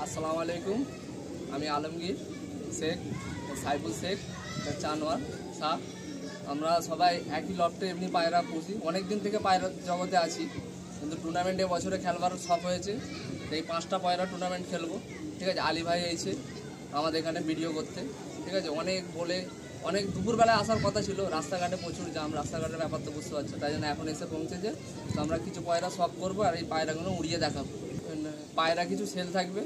আসসালামু আলাইকুম। আমি আলমগীর শেখ, সাইফুল শেখ, চানোয়ার শাহ। আমরা সবাই একই লফটে এমনি পায়রা পুষি। অনেক দিন থেকে পায়রা জগতে আছি, কিন্তু টুর্নামেন্টে বছরে খেলবার শখ হয়েছে। এই 5টা পায়রা টুর্নামেন্ট খেলবো, ঠিক আছে। আলী ভাই এসে আমাদের এখানে ভিডিও করতে, ঠিক আছে। অনেক দুপুরবেলায় আসার কথা ছিল, রাস্তাঘাটে প্রচুর জাম, রাস্তাঘাটের ব্যাপার তো বুঝতে পারছো, তাই জন্য এখন এসে পৌঁছেছে। তো আমরা কিছু পায়রা শখ করবো আর এই পায়রাগুলো উড়িয়ে দেখাবো। পায়রা কিছু সেল থাকবে,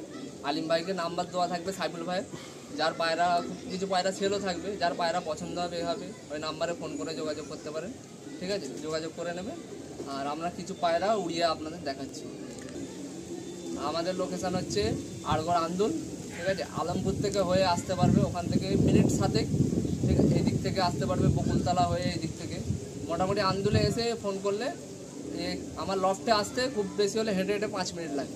আলিম ভাইকে নাম্বার দেওয়া থাকবে, সাইফুল ভাই। যার পায়রা কিছু পায়রা সেলও থাকবে, যার পায়রা পছন্দ হবে এভাবে ওই নাম্বারে ফোন করে যোগাযোগ করতে পারেন, ঠিক আছে। যোগাযোগ করে নেবে। আর আমরা কিছু পায়রা উড়িয়ে আপনাদের দেখাচ্ছি। আমাদের লোকেশান হচ্ছে আড়গড় আন্দোল, ঠিক আছে। আলমপুর থেকে হয়ে আসতে পারবে, ওখান থেকে মিনিট 7, ঠিক আছে। এই দিক থেকে আসতে পারবে বকুলতলা হয়ে, এই দিক থেকে মোটামুটি আন্দোলে এসে ফোন করলে আমার লফটে আসতে খুব বেশি হলে হেঁটে হেঁটে 5 মিনিট লাগে।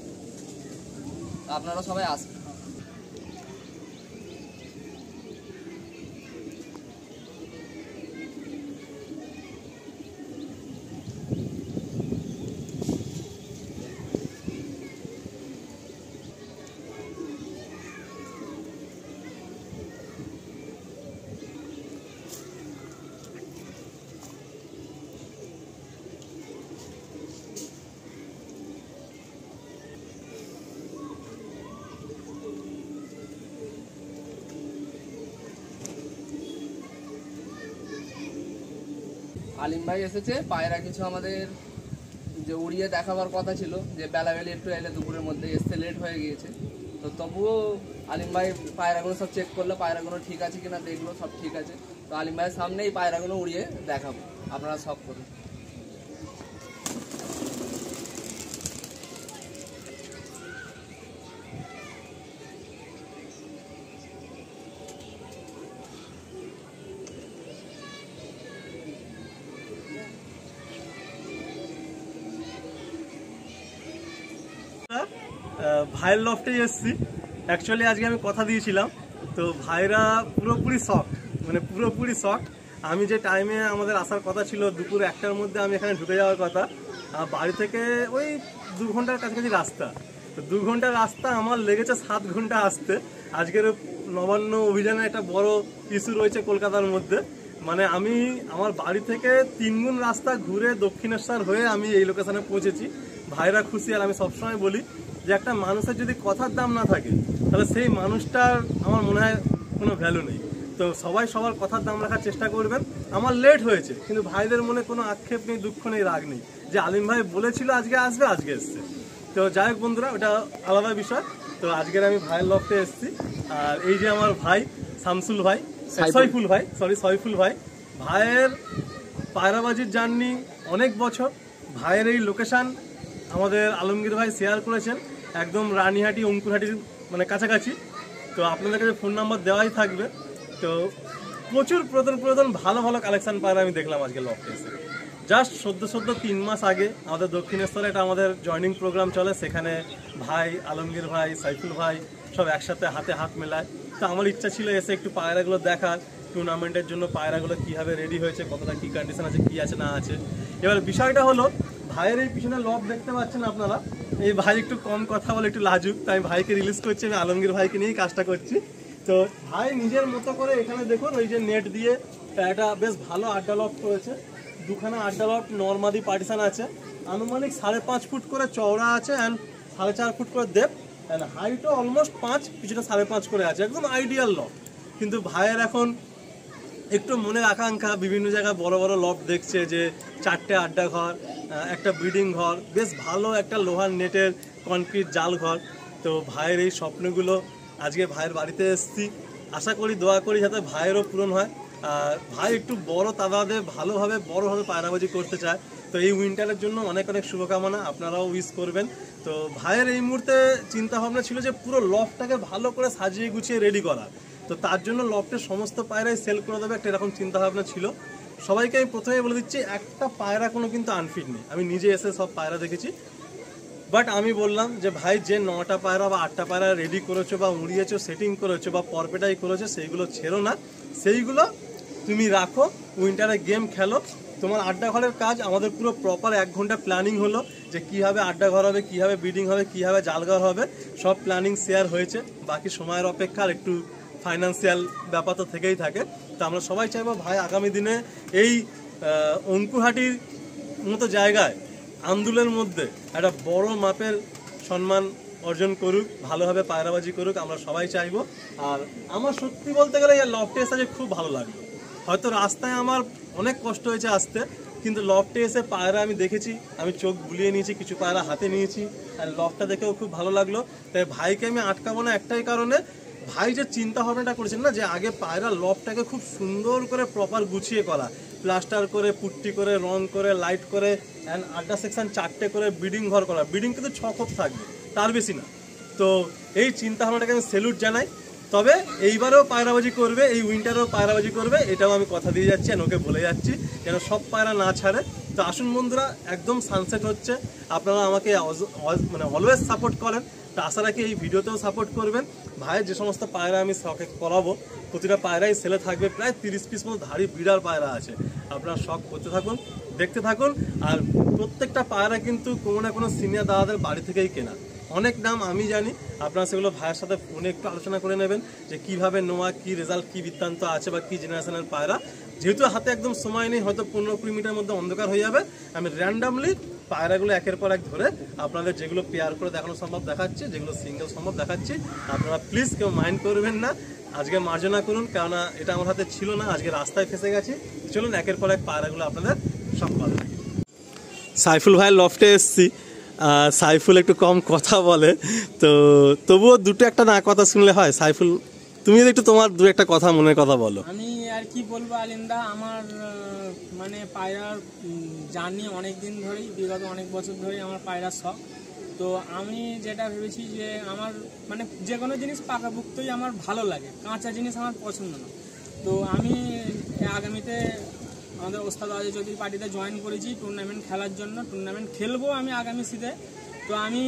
আপনারা সবাই আসবেন। আলিম ভাই এসেছে, পায়রা কিছু আমাদের যে উড়িয়ে দেখাবার কথা ছিল, যে বেলাবেলি একটু এলে দুপুরের মধ্যে এসতে লেট হয়ে গিয়েছে। তো তবুও আলিম ভাই পায়রাগুলো সব চেক করলো, পায়রাগুলো ঠিক আছে কিনা দেখলো, সব ঠিক আছে। তো আলিম ভাইয়ের সামনেই পায়রাগুলো উড়িয়ে দেখাবো, আপনারা সব করুন। ভাইয়ের লফটেই এসছি। অ্যাকচুয়ালি আজকে আমি কথা দিয়েছিলাম, তো ভাইরা পুরোপুরি শখ, মানে পুরোপুরি শখ। আমি যে টাইমে আমাদের আসার কথা ছিল দুপুর 1টার মধ্যে আমি এখানে ঢুকে যাওয়ার কথা, বাড়ি থেকে ওই 2 ঘন্টার কাছাকাছি রাস্তা। তো 2 ঘন্টার রাস্তা আমার লেগেছে 7 ঘন্টা আসতে। আজকের নবান্ন অভিযানে একটা বড় ইস্যু রয়েছে কলকাতার মধ্যে, মানে আমি আমার বাড়ি থেকে 3 গুণ রাস্তা ঘুরে দক্ষিণেশ্বর হয়ে আমি এই লোকেশনে পৌঁছেছি। ভাইরা খুশি। আর আমি সবসময় বলি যে একটা মানুষের যদি কথার দাম না থাকে, তাহলে সেই মানুষটার আমার মনে হয় কোনো ভ্যালু নেই। তো সবাই সবার কথার দাম রাখার চেষ্টা করবেন। আমার লেট হয়েছে, কিন্তু ভাইদের মনে কোনো আক্ষেপ নেই, দুঃখ নেই, রাগ নেই, যে আলিম ভাই বলেছিল আজকে আসবে, আজকে এসছে। তো যাই হোক বন্ধুরা, ওটা আলাদা বিষয়। তো আজকের আমি ভাইয়ের লফটে এসেছি। আর এই যে আমার ভাই সাইফুল ভাই, ভাইয়ের পায়রাবাজির জার্নি অনেক বছর। ভাইয়ের এই লোকেশান আমাদের আলমগীর ভাই শেয়ার করেছেন, একদম রানীহাটি অঙ্কুরহাটির মানে কাছাকাছি। তো আপনাদের কাছে ফোন নাম্বার দেওয়াই থাকবে। তো প্রচুর পুরাতন ভালো ভালো কালেকশন পায়রা আমি দেখলাম আজকে লফটে এসে। জাস্ট সদ্য 3 মাস আগে আমাদের দক্ষিণেশ্বরে এটা আমাদের জয়নিং প্রোগ্রাম চলে, সেখানে ভাই আলমগীর ভাই, সাইফুল ভাই সব একসাথে হাতে হাত মেলায়। তো আমার ইচ্ছা ছিল এসে একটু পায়রাগুলো দেখার, টুর্নামেন্টের জন্য পায়রাগুলো কীভাবে রেডি হয়েছে, কতটা কী কন্ডিশন আছে, কী আছে না আছে। এবার বিষয়টা হলো, ভাইয়ের এই পিছনে লফ দেখতে পাচ্ছেন আপনারা, এই ভাই একটু কম কথা বলে, একটু লাজুক, তাই ভাইকে রিলিজ করছি। আমি আলমগীর ভাইকে নিয়েই কাজটা করছি। তো ভাই নিজের মতো করে এখানে দেখুন ওই যে নেট দিয়ে একটা বেশ ভালো আড্ডা লফট করেছে। 2খানা আড্ডা লফট নর্মাদি পার্টিশন আছে, আনুমানিক 5.5 ফুট করে চওড়া আছে অ্যান্ড 4.5 ফুট করে ডেপথ, অ্যান্ড হাইটও অলমোস্ট 5, কিছুটা 5.5 করে আছে, একদম আইডিয়াল লফট। কিন্তু ভাইয়ের এখন একটু মনের আকাঙ্ক্ষা, বিভিন্ন জায়গায় বড় বড় লফট দেখছে, যে 4টে আড্ডা ঘর, একটা ব্রিডিং ঘর, বেশ ভালো একটা লোহার নেটের কনক্রিট জাল ঘর। তো ভাইয়ের এই স্বপ্নগুলো আজকে ভাইয়ের বাড়িতে এসেছি। আশা করি, দোয়া করি যাতে ভাইয়েরও পূরণ হয়। আর ভাই একটু বড় তাদাদে বড়োভাবে পায়রাবাজি করতে চায়। তো এই উইন্টারের জন্য অনেক শুভকামনা, আপনারাও উইশ করবেন। তো ভাইয়ের এই মুহূর্তে চিন্তা ভাবনা ছিল যে পুরো লফটটাকে ভালো করে সাজিয়ে গুছিয়ে রেডি করা। তো তার জন্য লফটের সমস্ত পায়রাই সেল করে দেবে, একটা এরকম চিন্তাভাবনা ছিল। সবাইকে আমি প্রথমেই বলে দিচ্ছি, একটা পায়রা কোনো কিন্তু আনফিট নেই। আমি নিজে এসে সব পায়রা দেখেছি, বাট আমি বললাম যে ভাই, যে 9টা পায়রা বা 8টা পায়রা রেডি করেছো বা উড়িয়েছো, সেটিং করেছো বা পরপেটাই করেছো, সেইগুলো ছেড়ো না, সেইগুলো তুমি রাখো, উইন্টারে গেম খেলো। তোমার আড্ডা ঘরের কাজ আমাদের পুরো প্রপার 1 ঘন্টা প্ল্যানিং হলো যে কীভাবে আড্ডা ঘর হবে, কীভাবে ব্রিডিং হবে, কীভাবে জালঘর হবে, সব প্ল্যানিং শেয়ার হয়েছে। বাকি সময়ের অপেক্ষা আর একটু ফাইন্যান্সিয়াল ব্যাপার তো থেকেই থাকে। তো আমরা সবাই চাইবো ভাই আগামী দিনে এই অঙ্কুরহাটির মতো জায়গায় আন্দুলের মধ্যে একটা বড় মাপের সম্মান অর্জন করুক, ভালোভাবে পায়রাবাজি করুক, আমরা সবাই চাইবো। আর আমার সত্যি বলতে গেলে এই লফটে এসে খুব ভালো লাগলো। হয়তো রাস্তায় আমার অনেক কষ্ট হয়েছে আসতে, কিন্তু লফটে এসে পায়রা আমি দেখেছি, আমি চোখ বুলিয়ে নিয়েছি, কিছু পায়রা হাতে নিয়েছি, আর লফটটা দেখেও খুব ভালো লাগলো। তাই ভাইকে আমি আটকাবো না একটাই কারণে, ভাই যে চিন্তা ভাবনাটা করেছেন না, যে আগে পায়রা লফটাকে খুব সুন্দর করে প্রপার গুছিয়ে করা, প্লাস্টার করে, পুট্টি করে, রং করে, লাইট করে, অ্যান্ড আড্ডা সেকশন 4টে করে ব্রিডিং ঘর করা। ব্রিডিং কিন্তু 6 খোপ থাকবে, তার বেশি না। তো এই চিন্তা ভাবনাটাকে আমি স্যালুট জানাই। তবে এইবারেও পায়রাবাজি করবে, এই উইন্টারেও পায়রাবাজি করবে, এটাও আমি কথা দিয়ে যাচ্ছি, আর ওকে বলে যাচ্ছি যেন সব পায়রা না ছাড়ে। তো আসুন বন্ধুরা, একদম সানসেট হচ্ছে, আপনারা আমাকে মানে অলওয়েজ সাপোর্ট করেন। তো আশা রাখি এই ভিডিওতেও সাপোর্ট করবেন। ভাইয়ের যে সমস্ত পায়রা আমি শখে করাবো, প্রতিটা পায়রাই সেলে থাকবে, প্রায় 30 পিস মতো ধাড়ি বিড়ার পায়রা আছে। আপনারা শখ করতে থাকুন, দেখতে থাকুন। আর প্রত্যেকটা পায়রা কিন্তু কোনো না কোনো সিনিয়র দাদাদের বাড়ি থেকেই কেনা। অনেক নাম আমি জানি, আপনারা সেগুলো ভাইয়ের সাথে ফোনে একটু আলোচনা করে নেবেন যে কীভাবে নেওয়া, কী রেজাল্ট, কী বৃত্তান্ত আছে বা কী জেনারেশনের পায়রা। যেহেতু হাতে একদম সময় নেই, হয়তো 15-20 মিনিটের মধ্যে অন্ধকার হয়ে যাবে, আমি র্যান্ডামলি পায়রাগুলো একের পর এক ধরে আপনাদের যেগুলো পেয়ার করে দেখানো সম্ভব দেখাচ্ছি, যেগুলো সিঙ্গেল সম্ভব দেখাচ্ছি। আপনারা প্লিজ কেউ মাইন্ড করবেন না, আজকে মার্জনা করুন, কেননা এটা আমার হাতে ছিল না, আজকে রাস্তায় ফেসে গেছি। চলুন একের পর এক পায়রাগুলো আপনাদের সব ভালো লাগে। সাইফুল ভাইয়ের লফটে এসছি, সাইফুল একটু কম কথা বলে, তো তবুও দুটো একটা না কথা শুনলে হয়। সাইফুল, তুমি একটু তোমার দু একটা কথা, মনের কথা বলো। আমি আর কি বলবো আলিন্দা, আমার মানে পায়রার জার্নি অনেক দিন ধরেই, বিগত অনেক বছর ধরেই আমার পায়রার শখ। তো আমি যেটা ভেবেছি যে আমার মানে যে কোনো জিনিস পাকাপুক্তই আমার ভালো লাগে, কাঁচা জিনিস আমার পছন্দ না। তো আমি আগামীতে আমাদের ওস্তাদ আজিজ চৌধুরী পার্টিতে জয়েন করেছি টুর্নামেন্ট খেলার জন্য। টুর্নামেন্ট খেলবো আমি আগামী শীতে। তো আমি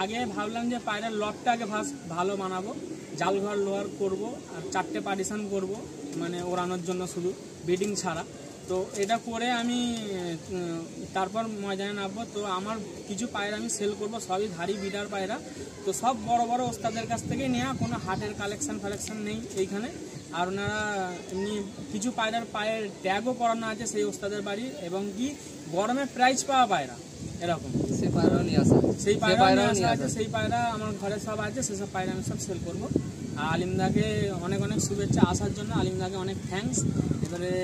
আগে ভাবলাম যে পায়রার লটটা আগে ভালো বানাবো, জালঘর লোহার করব, আর 4টে পার্টিশন করব, মানে ওড়ানোর জন্য শুধু, ব্রিডিং ছাড়া। তো এটা করে আমি তারপর ময়দানে নামবো। তো আমার কিছু পায়রা আমি সেল করব, সবই ধাড়ি বিডার পায়রা। তো সব বড় বড় ওস্তাদের কাছ থেকে নেওয়া, কোনো হাটের কালেকশন নেই এইখানে। আর ওনারা এমনি কিছু পায়রার পায়ের ট্যাগও করানো আছে সেই ওস্তাদের বাড়ি, এবং কি গরমে প্রাইজ পাওয়া পায়রা এরকম সেই পায়রা নিয়ে আসা, সেই পায়রা আছে, সেই পায়রা আমার ঘরে সব আছে, সেসব পায়রা আমি সব সেল করবো। আর আলিমদাকে অনেক অনেক শুভেচ্ছা আসার জন্য, আলিমদাকে অনেক থ্যাঙ্কস। এবারে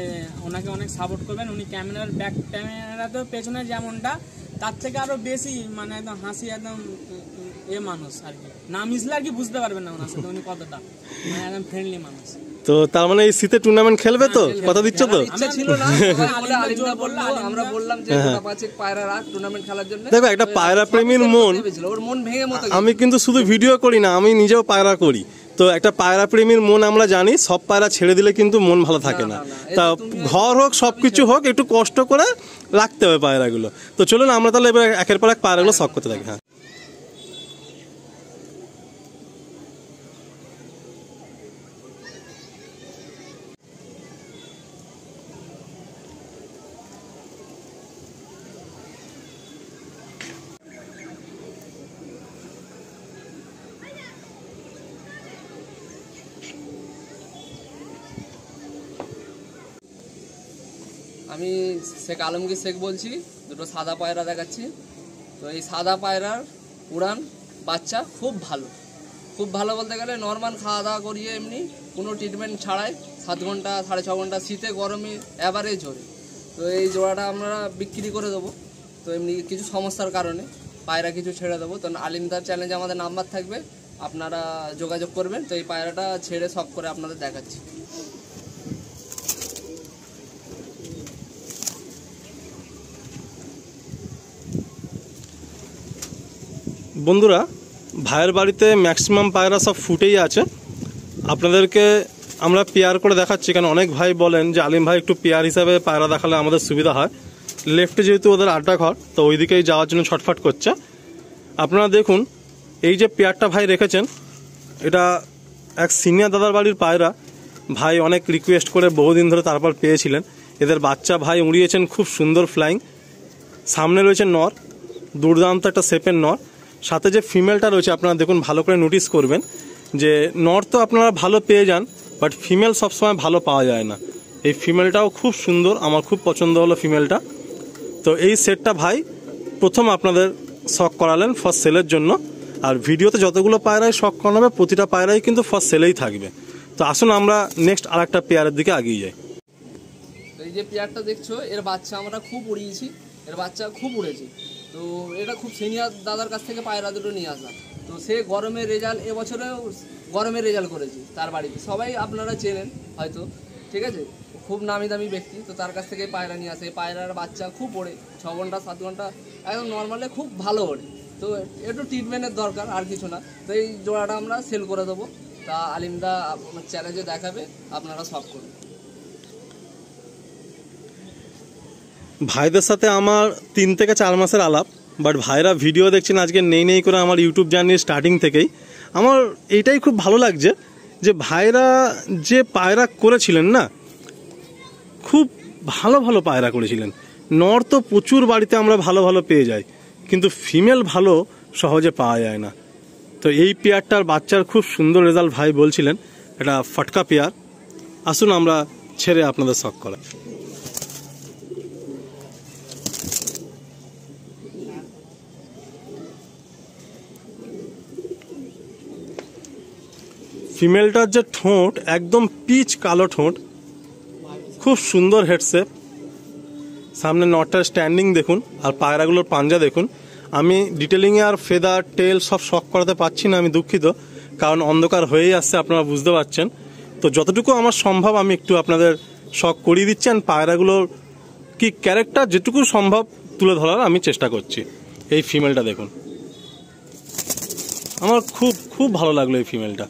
ওনাকে অনেক সাপোর্ট করবেন। উনি ক্যামেরার ব্যাক ক্যামেরাতেও পেছনে যেমনটা, তার থেকে আরও বেশি মানে একদম হাসি, একদম মানুষ আর কি, না মিশলে আর কি বুঝতে পারবেন না ওনার সাথে উনি কতটা মানে একদম ফ্রেন্ডলি মানুষ। তো তার মানে এই শীতে টুর্নামেন্ট খেলবে তো, কথা দিচ্ছ তো? ইচ্ছা ছিল না, আমরা বললাম যে পাঁচেক পায়রা রাখ টুর্নামেন্ট খেলার জন্য। দেখো, একটা পায়রা প্রেমীর মন, ওর মন ভেঙে মতো। আমি কিন্তু শুধু ভিডিও করি না, আমি নিজেও পায়রা করি। তো একটা পায়রা প্রেমীর মন আমরা জানি, সব পায়রা ছেড়ে দিলে কিন্তু মন ভালো থাকে না। তা ঘর হোক, সবকিছু হোক, একটু কষ্ট করে রাখতে হবে পায়রাগুলো। তো চলুন আমরা তাহলে এবার একের পর এক পায়রাগুলো শখ করতে থাকি। হ্যাঁ, আমি শেখ আলমগীর শেখ বলছি, দুটো সাদা পায়রা দেখাচ্ছি। তো এই সাদা পায়রার উড়ান বাচ্চা খুব ভালো বলতে গেলে নর্মাল খাওয়া দাওয়া করিয়ে এমনি কোনো ট্রিটমেন্ট ছাড়াই 7 ঘন্টা 6.5 ঘন্টা শীতে গরমে অ্যাভারেজ ওড়ে। তো এই জোড়াটা আমরা বিক্রি করে দেবো। তো এমনি কিছু সমস্যার কারণে পায়রা কিছু ছেড়ে দেবো। তো আলিমদার চ্যানেলে আমাদের নাম্বার থাকবে, আপনারা যোগাযোগ করবেন। তো এই পায়রাটা ছেড়ে শখ করে আপনাদের দেখাচ্ছি। বন্ধুরা, ভাইয়ের বাড়িতে ম্যাক্সিমাম পায়রা সব ফুটেই আছে। আপনাদেরকে আমরা পেয়ার করে দেখাচ্ছি, কারণ অনেক ভাই বলেন যে আলিম ভাই একটু পেয়ার হিসাবে পায়রা দেখালে আমাদের সুবিধা হয়। লেফটে যেহেতু ওদের আড্ডা ঘর, তো ওই দিকেই যাওয়ার জন্য ছটফট করছে। আপনারা দেখুন, এই যে পেয়ারটা ভাই রেখেছেন, এটা এক সিনিয়র দাদার বাড়ির পায়রা। ভাই অনেক রিকোয়েস্ট করে বহুদিন ধরে তারপর পেয়েছিলেন। এদের বাচ্চা ভাই উড়িয়েছেন খুব সুন্দর ফ্লাইং। সামনে রয়েছে নর, দুর্দান্ত একটা শেপের নর, সাথে যে ফিমেলটা রয়েছে আপনারা দেখুন, ভালো করে নোটিস করবেন যে নর তো আপনারা ভালো পেয়ে যান, বাট ফিমেল সবসময় ভালো পাওয়া যায় না। এই ফিমেলটাও খুব সুন্দর, আমার খুব পছন্দ হলো ফিমেলটা। তো এই সেটটা ভাই প্রথম আপনাদের শখ করালেন ফার্স্ট সেলের জন্য, আর ভিডিওতে যতগুলো পায়রাই শখ করাবে প্রতিটা পায়রাই কিন্তু ফার্স্ট সেলেই থাকবে। তো আসুন আমরা নেক্সট আর একটা পেয়ারের দিকে এগিয়ে যাই। তো এই যে পেয়ারটা দেখছো, এর বাচ্চা আমরা খুব উড়িয়েছি, এর বাচ্চা খুব উড়েছে। তো এটা খুব সিনিয়র দাদার কাছ থেকে পায়রা দুটো নিয়ে আসা। তো সে গরমের রেজাল্ট, এবছরেও গরমের রেজাল্ট করেছে তার বাড়িতে, সবাই আপনারা চেনেন হয়তো, ঠিক আছে, খুব নামি দামি ব্যক্তি। তো তার কাছ থেকে পায়রা নিয়ে আসে, পায়রার বাচ্চা খুব ওড়ে, 6 ঘন্টা 7 ঘন্টা একদম নর্মালে খুব ভালো ওড়ে। তো একটু ট্রিটমেন্টের দরকার, আর কিছু না। তো এই জোড়াটা আমরা সেল করে দেবো। তা আলিমদা চ্যালেঞ্জে দেখাবে, আপনারা সব করুন। ভাইদের সাথে আমার 3 থেকে 4 মাসের আলাপ, বাট ভাইরা ভিডিও দেখছেন আজকে নেই করে আমার ইউটিউব জার্নির স্টার্টিং থেকেই। আমার এইটাই খুব ভালো লাগছে যে ভাইরা যে পায়রা করেছিলেন না, খুব ভালো ভালো পায়রা করেছিলেন। নর তো প্রচুর বাড়িতে আমরা ভালো ভালো পেয়ে যাই, কিন্তু ফিমেল ভালো সহজে পাওয়া যায় না। তো এই পেয়ারটার বাচ্চার খুব সুন্দর রেজাল্ট ভাই বলছিলেন, এটা ফটকা পেয়ার। আসুন আমরা ছেড়ে আপনাদের শখ করা। ফিমেলটার যে ঠোঁট একদম পিচ কালো ঠোঁট, খুব সুন্দর হেডশেপ। সামনে নটটার স্ট্যান্ডিং দেখুন, আর পায়রাগুলোর পাঞ্জা দেখুন। আমি ডিটেলিংয়ে আর ফেদার টেল সব শখ করাতে পারছি না, আমি দুঃখিত, কারণ অন্ধকার হয়েই আসছে, আপনারা বুঝতে পারছেন। তো যতটুকু আমার সম্ভব আমি একটু আপনাদের শখ করিয়ে দিচ্ছি, আর পায়রাগুলোর কি ক্যারেক্টার যেটুকু সম্ভব তুলে ধরার আমি চেষ্টা করছি। এই ফিমেলটা দেখুন, আমার খুব খুব ভালো লাগলো এই ফিমেলটা।